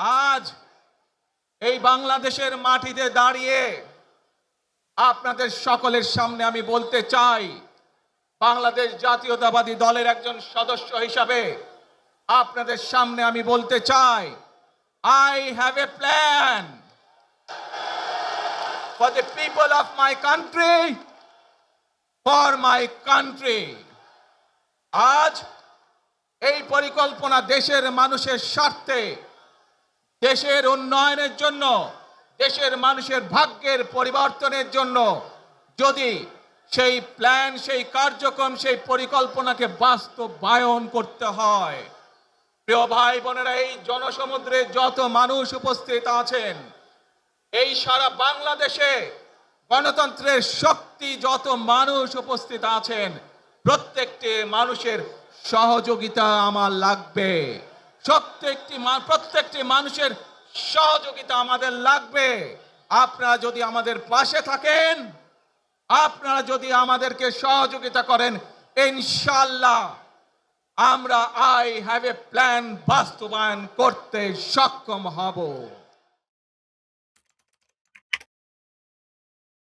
আজ এই বাংলাদেশের মাটিতে দাঁড়িয়ে আপনাদের সকলের সামনে আমি বলতে চাই, বাংলাদেশ জাতীয়তাবাদী দলের একজন সদস্য হিসাবে আপনাদের সামনে আমি বলতে চাই, I have a plan for the people of my country, for my country. আজ এই পরিকল্পনা দেশের মানুষের স্বার্থে, দেশের উন্নয়নের জন্য, দেশের মানুষের ভাগ্যের পরিবর্তনের জন্য যদি সেই প্ল্যান, সেই কার্যক্রম, সেই পরিকল্পনাকে বাস্তবায়ন করতে হয়, প্রিয় ভাই বোনেরা, এই জনসমুদ্রে যত মানুষ উপস্থিত আছেন, এই সারা বাংলাদেশে গণতন্ত্রের শক্তি যত মানুষ উপস্থিত আছেন, প্রত্যেকটি মানুষের সহযোগিতা আমার লাগবে। প্রত্যেকটি মানুষের সহযোগিতা আমাদের লাগবে। আপনারা যদি আমাদের পাশে থাকেন, আপনারা যদি আমাদেরকে সহযোগিতা করেন, ইনশাআল্লাহ আমরা I have a plan বাস্তবায়ন করতে সক্ষম হব।